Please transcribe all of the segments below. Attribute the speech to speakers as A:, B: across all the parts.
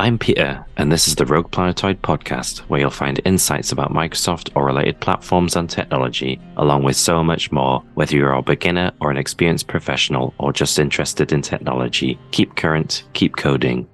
A: I'm Peter, and this is the Rogue Planetoid podcast, where you'll find insights about Microsoft or related platforms and technology, along with so much more. Whether you're a beginner or an experienced professional or just interested in technology, keep current, keep coding.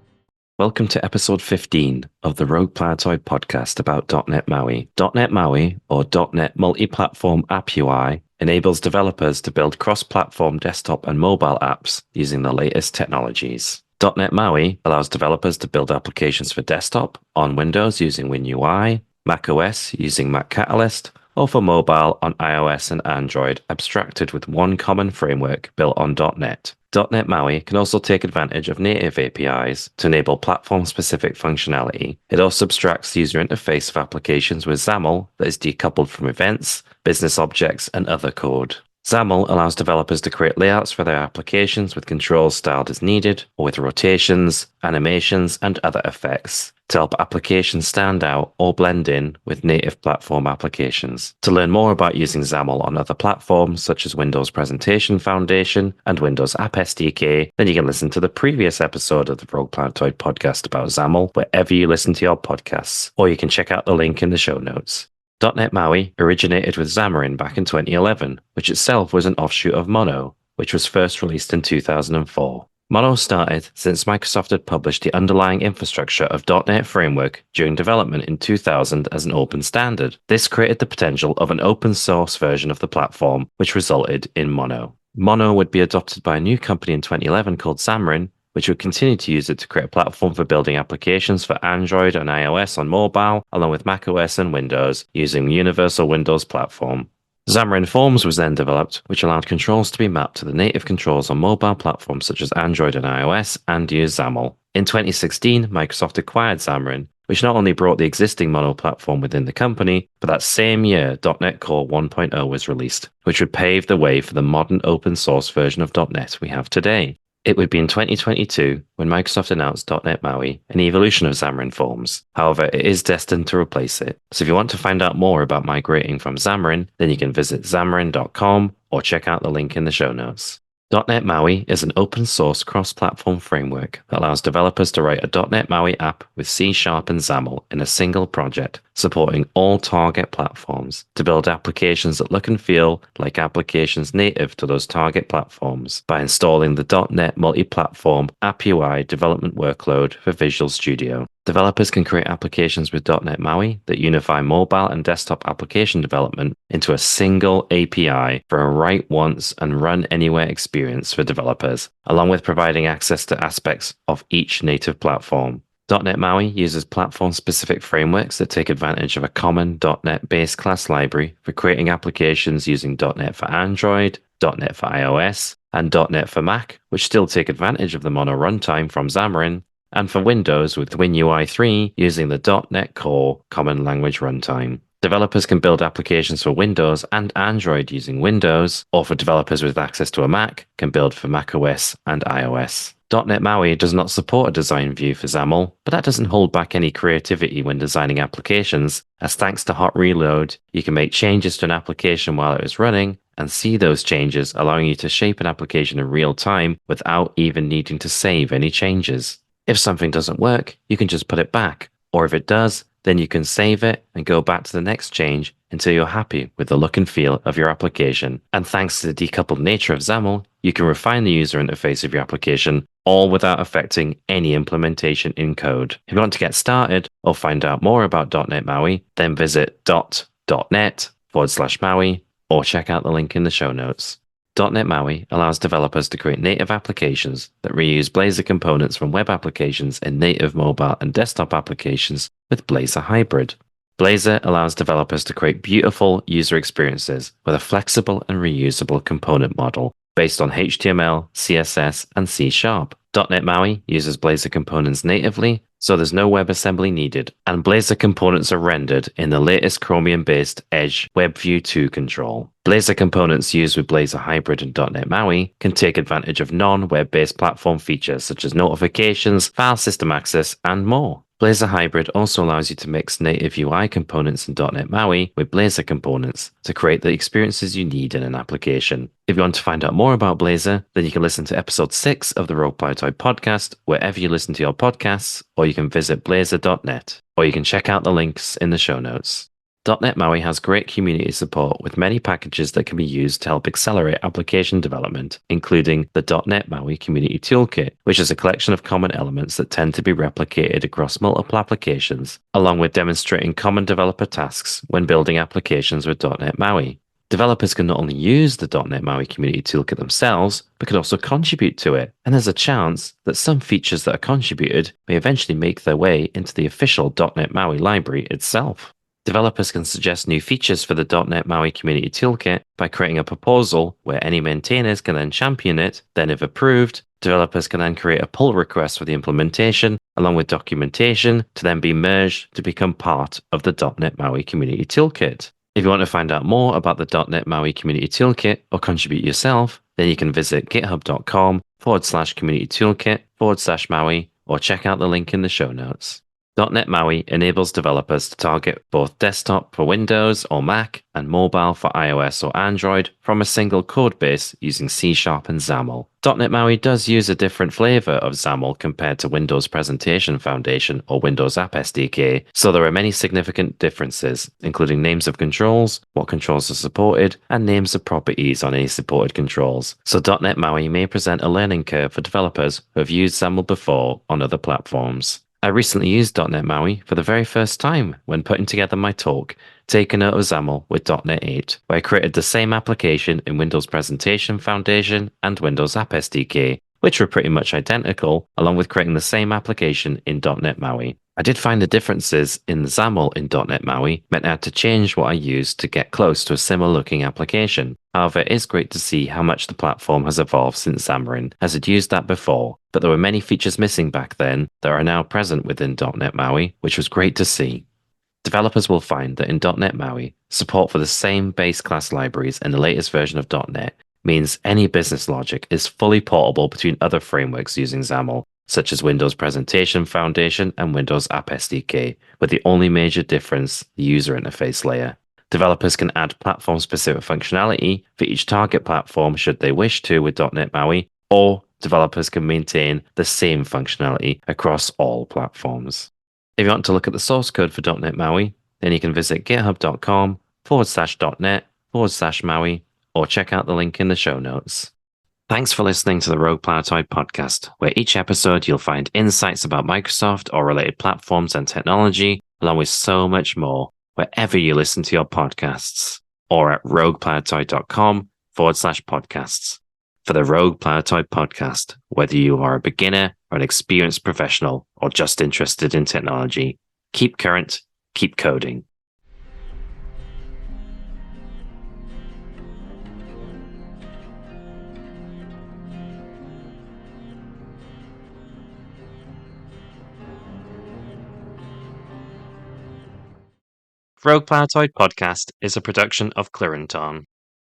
A: Welcome to episode 15 of the Rogue Planetoid podcast about .NET Maui. .NET Maui, or .NET Multi-Platform App UI, enables developers to build cross-platform desktop and mobile apps using the latest technologies. .NET Maui allows developers to build applications for desktop, on Windows using WinUI, macOS using Mac Catalyst, or for mobile on iOS and Android, abstracted with one common framework built on .NET. .NET Maui can also take advantage of native APIs to enable platform-specific functionality. It also abstracts the user interface of applications with XAML that is decoupled from events, business objects, and other code. XAML allows developers to create layouts for their applications with controls styled as needed, or with rotations, animations, and other effects to help applications stand out or blend in with native platform applications. To learn more about using XAML on other platforms such as Windows Presentation Foundation and Windows App SDK, then you can listen to the previous episode of the Rogue Planetoid podcast about XAML wherever you listen to your podcasts, or you can check out the link in the show notes. .NET Maui originated with Xamarin back in 2011, which itself was an offshoot of Mono, which was first released in 2004. Mono started since Microsoft had published the underlying infrastructure of .NET Framework during development in 2000 as an open standard. This created the potential of an open source version of the platform, which resulted in Mono. Mono would be adopted by a new company in 2011 called Xamarin, which would continue to use it to create a platform for building applications for Android and iOS on mobile, along with macOS and Windows, using the Universal Windows Platform. Xamarin Forms was then developed, which allowed controls to be mapped to the native controls on mobile platforms such as Android and iOS, and use XAML. In 2016, Microsoft acquired Xamarin, which not only brought the existing Mono platform within the company, but that same year, .NET Core 1.0 was released, which would pave the way for the modern open source version of .NET we have today. It would be in 2022 when Microsoft announced .NET Maui, an evolution of Xamarin Forms. However, it is destined to replace it. So if you want to find out more about migrating from Xamarin, then you can visit xamarin.com or check out the link in the show notes. .NET Maui is an open-source cross-platform framework that allows developers to write a .NET Maui app with C# and XAML in a single project, supporting all target platforms to build applications that look and feel like applications native to those target platforms by installing the .NET Multi-Platform App UI development workload for Visual Studio. Developers can create applications with .NET Maui that unify mobile and desktop application development into a single API for a write once and run anywhere experience for developers, along with providing access to aspects of each native platform. .NET Maui uses platform-specific frameworks that take advantage of a common .NET base class library for creating applications using .NET for Android, .NET for iOS, and .NET for Mac, which still take advantage of the Mono runtime from Xamarin, and for Windows with WinUI 3 using the .NET Core Common Language Runtime. Developers can build applications for Windows and Android using Windows, or for developers with access to a Mac, can build for macOS and iOS. .NET Maui does not support a design view for XAML, but that doesn't hold back any creativity when designing applications, as thanks to Hot Reload, you can make changes to an application while it is running, and see those changes, allowing you to shape an application in real time without even needing to save any changes. If something doesn't work, you can just put it back, or if it does, then you can save it and go back to the next change until you're happy with the look and feel of your application. And thanks to the decoupled nature of XAML, you can refine the user interface of your application, all without affecting any implementation in code. If you want to get started or find out more about .NET Maui, then visit .net/Maui or check out the link in the show notes. .NET Maui allows developers to create native applications that reuse Blazor components from web applications in native mobile and desktop applications with Blazor Hybrid. Blazor allows developers to create beautiful user experiences with a flexible and reusable component model based on HTML, CSS, and C#. .NET Maui uses Blazor components natively, so there's no WebAssembly needed, and Blazor components are rendered in the latest Chromium-based Edge WebView 2 control. Blazor components used with Blazor Hybrid and .NET Maui can take advantage of non-web-based platform features such as notifications, file system access, and more. Blazor Hybrid also allows you to mix native UI components in .NET Maui with Blazor components to create the experiences you need in an application. If you want to find out more about Blazor, then you can listen to episode 6 of the Rogue Planetoid podcast wherever you listen to your podcasts, or you can visit blazor.net, or you can check out the links in the show notes. .NET Maui has great community support with many packages that can be used to help accelerate application development, including the .NET Maui Community Toolkit, which is a collection of common elements that tend to be replicated across multiple applications, along with demonstrating common developer tasks when building applications with .NET Maui. Developers can not only use the .NET Maui Community Toolkit themselves, but can also contribute to it, and there's a chance that some features that are contributed may eventually make their way into the official .NET Maui library itself. Developers can suggest new features for the .NET Maui Community Toolkit by creating a proposal where any maintainers can then champion it. Then, if approved, developers can then create a pull request for the implementation, along with documentation, to then be merged to become part of the .NET Maui Community Toolkit. If you want to find out more about the .NET Maui Community Toolkit or contribute yourself, then you can visit github.com/community toolkit/Maui or check out the link in the show notes. .NET Maui enables developers to target both desktop for Windows or Mac and mobile for iOS or Android from a single code base using C# and XAML. .NET Maui does use a different flavor of XAML compared to Windows Presentation Foundation or Windows App SDK, so there are many significant differences, including names of controls, what controls are supported, and names of properties on any supported controls. So .NET Maui may present a learning curve for developers who have used XAML before on other platforms. I recently used .NET Maui for the very first time when putting together my talk, Taking Out of XAML with .NET 8, where I created the same application in Windows Presentation Foundation and Windows App SDK, which were pretty much identical, along with creating the same application in .NET Maui. I did find the differences in the XAML in .NET Maui meant I had to change what I used to get close to a similar looking application. However, it is great to see how much the platform has evolved since Xamarin, as it used that before, but there were many features missing back then that are now present within .NET Maui, which was great to see. Developers will find that in .NET Maui, support for the same base class libraries in the latest version of .NET means any business logic is fully portable between other frameworks using XAML, such as Windows Presentation Foundation and Windows App SDK, with the only major difference the user interface layer. Developers can add platform-specific functionality for each target platform should they wish to with .NET Maui, or developers can maintain the same functionality across all platforms. If you want to look at the source code for .NET Maui, then you can visit github.com/.NET/Maui or check out the link in the show notes. Thanks for listening to the Rogue Planetoid podcast, where each episode you'll find insights about Microsoft or related platforms and technology, along with so much more, wherever you listen to your podcasts, or at rogueplanetoid.com/podcasts. For the Rogue Planetoid podcast, whether you are a beginner or an experienced professional or just interested in technology, keep current, keep coding. Rogue Planetoid podcast is a production of Clarinton.